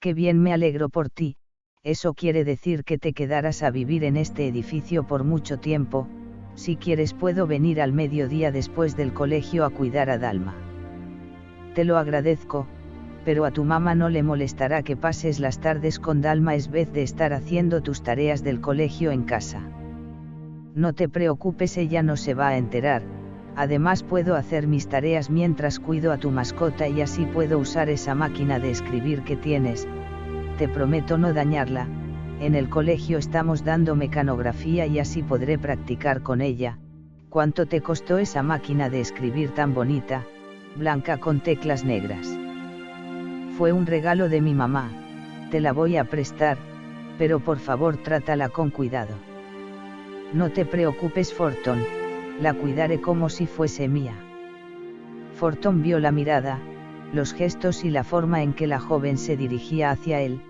Qué bien, me alegro por ti. Eso quiere decir que te quedarás a vivir en este edificio por mucho tiempo. Si quieres puedo venir al mediodía después del colegio a cuidar a Dalma. Te lo agradezco, pero a tu mamá no le molestará que pases las tardes con Dalma en vez de estar haciendo tus tareas del colegio en casa. No te preocupes, ella no se va a enterar. Además puedo hacer mis tareas mientras cuido a tu mascota y así puedo usar esa máquina de escribir que tienes. Te prometo no dañarla. En el colegio estamos dando mecanografía y así podré practicar con ella. ¿Cuánto te costó esa máquina de escribir tan bonita, blanca con teclas negras? Fue un regalo de mi mamá. Te la voy a prestar, pero por favor trátala con cuidado. No te preocupes, Forton, la cuidaré como si fuese mía. Forton vio la mirada, los gestos y la forma en que la joven se dirigía hacia él,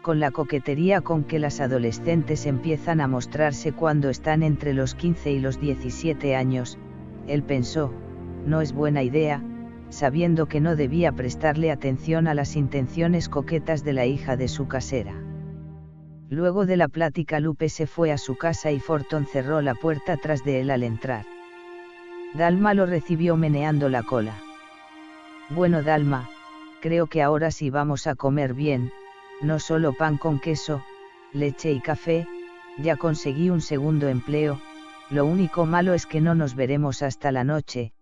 con la coquetería con que las adolescentes empiezan a mostrarse cuando están entre los 15 y los 17 años, él pensó, no es buena idea, sabiendo que no debía prestarle atención a las intenciones coquetas de la hija de su casera. Luego de la plática, Lupe se fue a su casa y Forton cerró la puerta tras de él al entrar. Dalma lo recibió meneando la cola. Bueno, Dalma, creo que ahora sí vamos a comer bien, no solo pan con queso, leche y café. Ya conseguí un segundo empleo, lo único malo es que no nos veremos hasta la noche,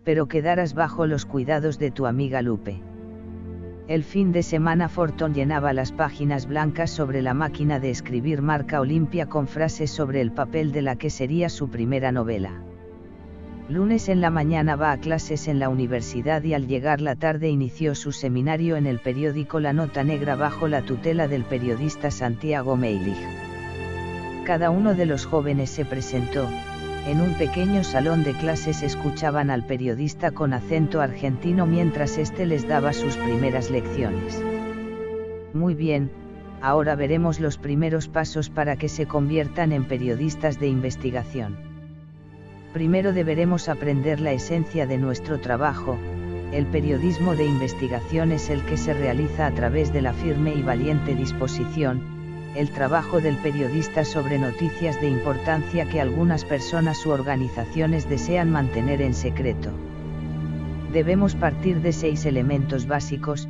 pero quedarás bajo los cuidados de tu amiga Lupe. El fin de semana Forton llenaba las páginas blancas sobre la máquina de escribir marca Olimpia con frases sobre el papel de la que sería su primera novela. Lunes en la mañana va a clases en la universidad y al llegar la tarde inició su seminario en el periódico La Nota Negra bajo la tutela del periodista Santiago Meilig. Cada uno de los jóvenes se presentó. En un pequeño salón de clases escuchaban al periodista con acento argentino mientras éste les daba sus primeras lecciones. Muy bien, ahora veremos los primeros pasos para que se conviertan en periodistas de investigación. Primero deberemos aprender la esencia de nuestro trabajo. El periodismo de investigación es el que se realiza a través de la firme y valiente disposición, el trabajo del periodista sobre noticias de importancia que algunas personas u organizaciones desean mantener en secreto. Debemos partir de 6 elementos básicos.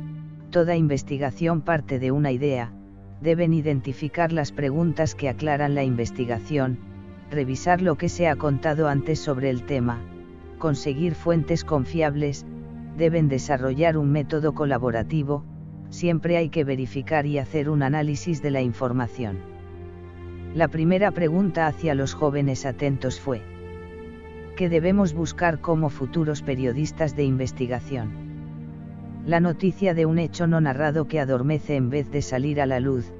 Toda investigación parte de una idea. Deben identificar las preguntas que aclaran la investigación, revisar lo que se ha contado antes sobre el tema, conseguir fuentes confiables, deben desarrollar un método colaborativo. Siempre hay que verificar y hacer un análisis de la información. La primera pregunta hacia los jóvenes atentos fue: ¿qué debemos buscar como futuros periodistas de investigación? La noticia de un hecho no narrado que adormece en vez de salir a la luz,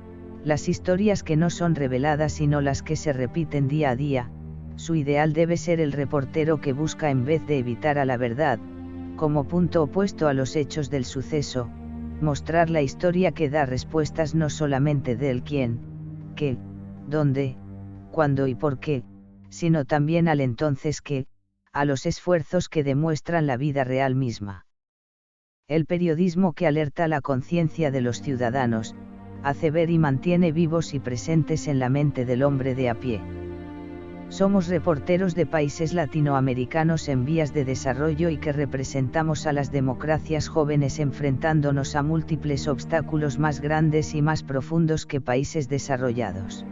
las historias que no son reveladas sino las que se repiten día a día. Su ideal debe ser el reportero que busca en vez de evitar a la verdad, como punto opuesto a los hechos del suceso, mostrar la historia que da respuestas no solamente del quién, qué, dónde, cuándo y por qué, sino también al entonces qué, a los esfuerzos que demuestran la vida real misma. El periodismo que alerta la conciencia de los ciudadanos, hace ver y mantiene vivos y presentes en la mente del hombre de a pie. Somos reporteros de países latinoamericanos en vías de desarrollo y que representamos a las democracias jóvenes enfrentándonos a múltiples obstáculos más grandes y más profundos que países desarrollados.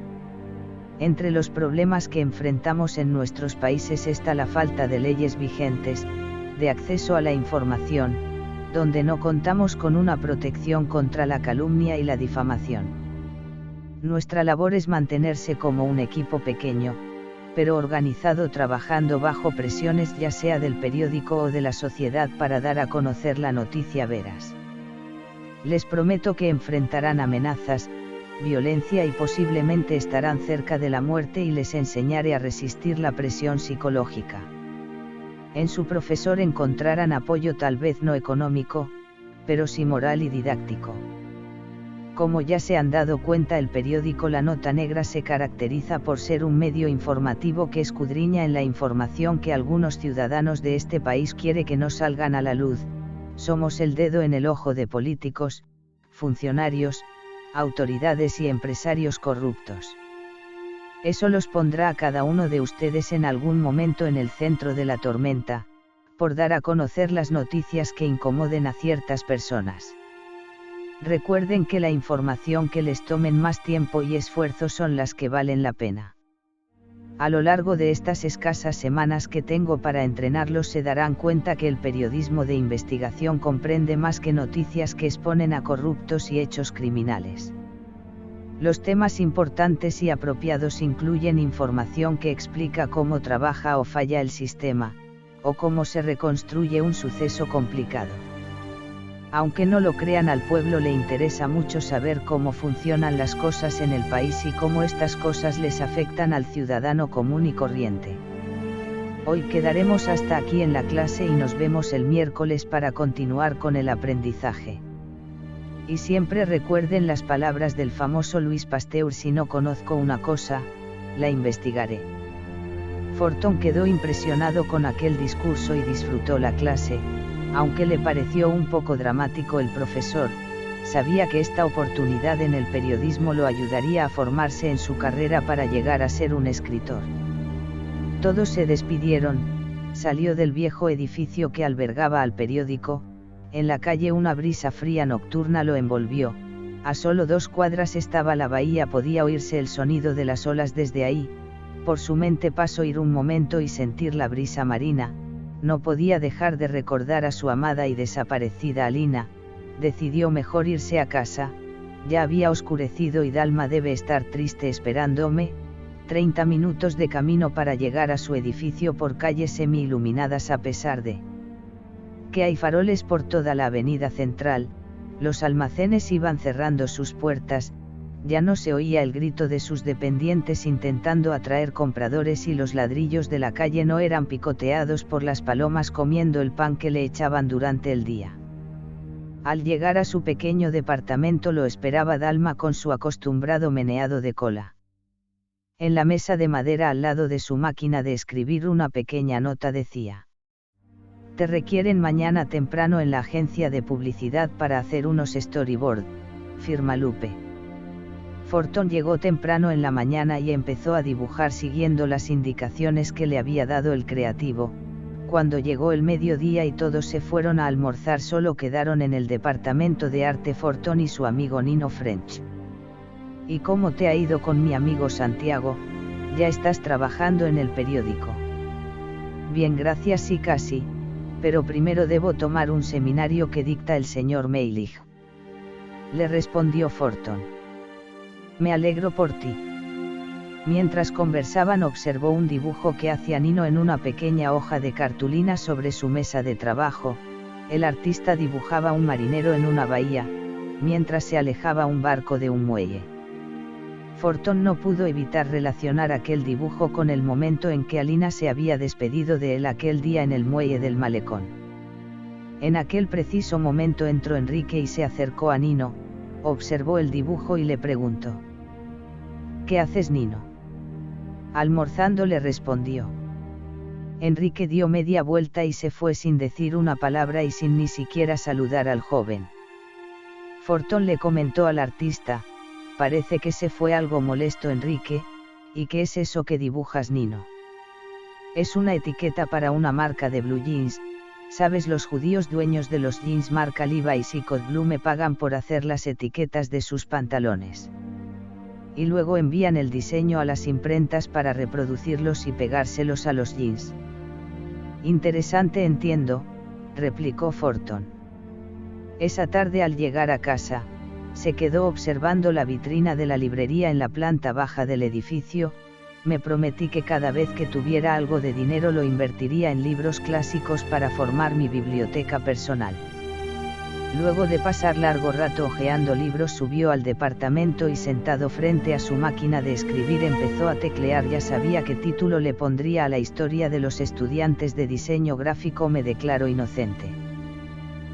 Entre los problemas que enfrentamos en nuestros países está la falta de leyes vigentes, de acceso a la información, donde no contamos con una protección contra la calumnia y la difamación. Nuestra labor es mantenerse como un equipo pequeño, pero organizado, trabajando bajo presiones ya sea del periódico o de la sociedad para dar a conocer la noticia veraz. Les prometo que enfrentarán amenazas, violencia y posiblemente estarán cerca de la muerte y les enseñaré a resistir la presión psicológica. En su profesor encontrarán apoyo tal vez no económico, pero sí moral y didáctico. Como ya se han dado cuenta, el periódico La Nota Negra se caracteriza por ser un medio informativo que escudriña en la información que algunos ciudadanos de este país quiere que no salgan a la luz. Somos el dedo en el ojo de políticos, funcionarios, autoridades y empresarios corruptos. Eso los pondrá a cada uno de ustedes en algún momento en el centro de la tormenta, por dar a conocer las noticias que incomoden a ciertas personas. Recuerden que la información que les tomen más tiempo y esfuerzo son las que valen la pena. A lo largo de estas escasas semanas que tengo para entrenarlos se darán cuenta que el periodismo de investigación comprende más que noticias que exponen a corruptos y hechos criminales. Los temas importantes y apropiados incluyen información que explica cómo trabaja o falla el sistema, o cómo se reconstruye un suceso complicado. Aunque no lo crean, al pueblo le interesa mucho saber cómo funcionan las cosas en el país y cómo estas cosas les afectan al ciudadano común y corriente. Hoy quedaremos hasta aquí en la clase y nos vemos el miércoles para continuar con el aprendizaje. Y siempre recuerden las palabras del famoso Louis Pasteur: si no conozco una cosa, la investigaré. Forton quedó impresionado con aquel discurso y disfrutó la clase, aunque le pareció un poco dramático el profesor. Sabía que esta oportunidad en el periodismo lo ayudaría a formarse en su carrera para llegar a ser un escritor. Todos se despidieron, salió del viejo edificio que albergaba al periódico. En la calle una brisa fría nocturna lo envolvió, a solo 2 cuadras estaba la bahía, podía oírse el sonido de las olas desde ahí. Por su mente pasó ir un momento y sentir la brisa marina. No podía dejar de recordar a su amada y desaparecida Alina. Decidió mejor irse a casa, ya había oscurecido y Dalma debe estar triste esperándome. 30 minutos de camino para llegar a su edificio por calles semi-iluminadas a pesar de que hay faroles por toda la avenida central. Los almacenes iban cerrando sus puertas, ya no se oía el grito de sus dependientes intentando atraer compradores y los ladrillos de la calle no eran picoteados por las palomas comiendo el pan que le echaban durante el día. Al llegar a su pequeño departamento lo esperaba Dalma con su acostumbrado meneado de cola. En la mesa de madera al lado de su máquina de escribir una pequeña nota decía: te requieren mañana temprano en la agencia de publicidad para hacer unos storyboard, firma Lupe. Forton llegó temprano en la mañana y empezó a dibujar siguiendo las indicaciones que le había dado el creativo. Cuando llegó el mediodía y todos se fueron a almorzar, solo quedaron en el departamento de arte Forton y su amigo Nino French. ¿Y cómo te ha ido con mi amigo Santiago? ¿Ya estás trabajando en el periódico? Bien, gracias, sí, casi, pero primero debo tomar un seminario que dicta el señor Meilig. Le respondió Forton. Me alegro por ti. Mientras conversaban observó un dibujo que hacía Nino en una pequeña hoja de cartulina sobre su mesa de trabajo. El artista dibujaba un marinero en una bahía, mientras se alejaba un barco de un muelle. Forton no pudo evitar relacionar aquel dibujo con el momento en que Alina se había despedido de él aquel día en el muelle del malecón. En aquel preciso momento entró Enrique y se acercó a Nino, observó el dibujo y le preguntó: ¿qué haces, Nino? Almorzando, le respondió. Enrique dio media vuelta y se fue sin decir una palabra y sin ni siquiera saludar al joven. Forton le comentó al artista: parece que se fue algo molesto Enrique. ¿Y qué es eso que dibujas, Nino? Es una etiqueta para una marca de blue jeans. Sabes, los judíos dueños de los jeans marca Levi's y Code Blue me pagan por hacer las etiquetas de sus pantalones. Y luego envían el diseño a las imprentas para reproducirlos y pegárselos a los jeans. Interesante, entiendo, replicó Forton. Esa tarde al llegar a casa, se quedó observando la vitrina de la librería en la planta baja del edificio. Me prometí que cada vez que tuviera algo de dinero lo invertiría en libros clásicos para formar mi biblioteca personal. Luego de pasar largo rato hojeando libros, subió al departamento y sentado frente a su máquina de escribir empezó a teclear. Ya sabía qué título le pondría a la historia de los estudiantes de diseño gráfico. Me declaro inocente.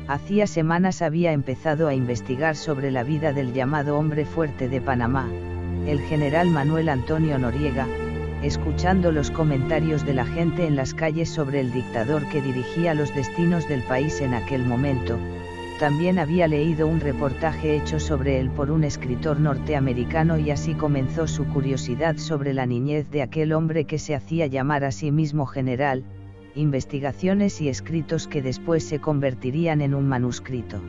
Hacía semanas había empezado a investigar sobre la vida del llamado hombre fuerte de Panamá, el general Manuel Antonio Noriega, escuchando los comentarios de la gente en las calles sobre el dictador que dirigía los destinos del país en aquel momento. También había leído un reportaje hecho sobre él por un escritor norteamericano y así comenzó su curiosidad sobre la niñez de aquel hombre que se hacía llamar a sí mismo general, investigaciones y escritos que después se convertirían en un manuscrito,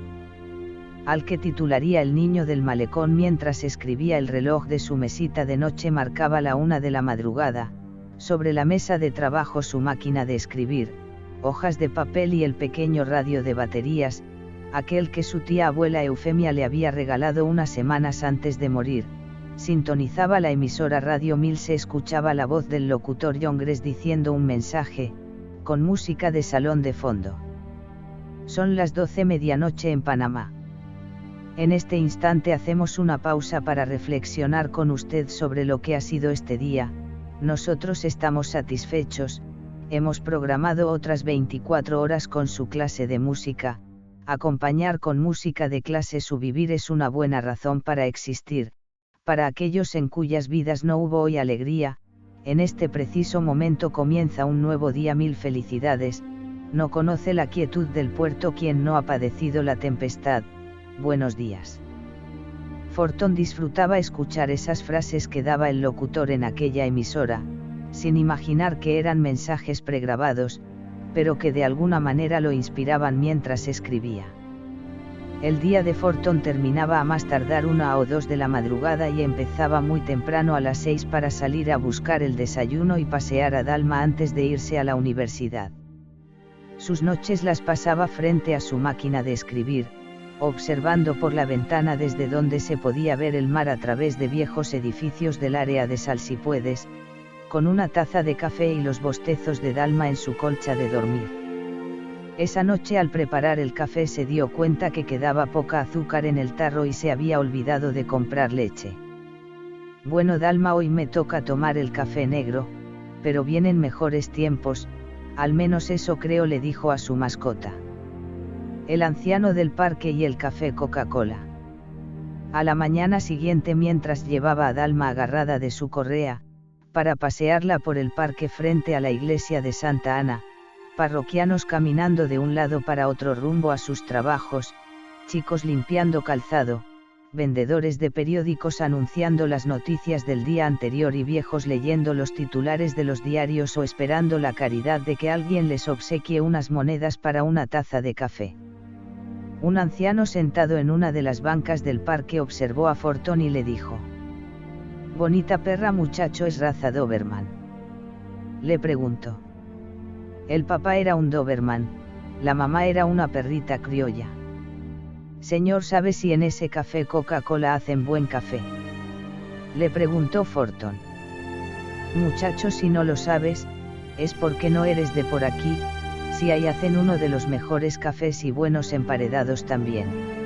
al que titularía El niño del malecón. Mientras escribía, el reloj de su mesita de noche marcaba la 1 de la madrugada, sobre la mesa de trabajo su máquina de escribir, hojas de papel y el pequeño radio de baterías, aquel que su tía abuela Eufemia le había regalado unas semanas antes de morir. Sintonizaba la emisora Radio 1000, se escuchaba la voz del locutor Yongres diciendo un mensaje, con música de salón de fondo. Son las 12 medianoche en Panamá. En este instante hacemos una pausa para reflexionar con usted sobre lo que ha sido este día. Nosotros estamos satisfechos, hemos programado otras 24 horas con su clase de música. Acompañar con música de clase su vivir es una buena razón para existir. Para aquellos en cuyas vidas no hubo hoy alegría, en este preciso momento comienza un nuevo día. Mil felicidades. No conoce la quietud del puerto quien no ha padecido la tempestad. Buenos días. Fortón disfrutaba escuchar esas frases que daba el locutor en aquella emisora, sin imaginar que eran mensajes pregrabados, pero que de alguna manera lo inspiraban mientras escribía. El día de Fortón terminaba a más tardar 1 o 2 de la madrugada y empezaba muy temprano a las 6 para salir a buscar el desayuno y pasear a Dalma antes de irse a la universidad. Sus noches las pasaba frente a su máquina de escribir, observando por la ventana desde donde se podía ver el mar a través de viejos edificios del área de Salsipuedes, con una taza de café y los bostezos de Dalma en su colcha de dormir. Esa noche al preparar el café se dio cuenta que quedaba poca azúcar en el tarro y se había olvidado de comprar leche. Bueno Dalma, hoy me toca tomar el café negro, pero vienen mejores tiempos, al menos eso creo, le dijo a su mascota, el anciano del parque, y el café Coca-Cola. A la mañana siguiente, mientras llevaba a Dalma agarrada de su correa, para pasearla por el parque frente a la iglesia de Santa Ana, parroquianos caminando de un lado para otro rumbo a sus trabajos, chicos limpiando calzado, vendedores de periódicos anunciando las noticias del día anterior y viejos leyendo los titulares de los diarios o esperando la caridad de que alguien les obsequie unas monedas para una taza de café. Un anciano sentado en una de las bancas del parque observó a Fortón y le dijo: «Bonita perra, muchacho, ¿es raza Doberman?». Le preguntó. El papá era un Doberman, la mamá era una perrita criolla. «Señor, ¿sabe si en ese café Coca-Cola hacen buen café?», le preguntó Fortón. «Muchacho, si no lo sabes, es porque no eres de por aquí, si ahí hacen uno de los mejores cafés y buenos emparedados también».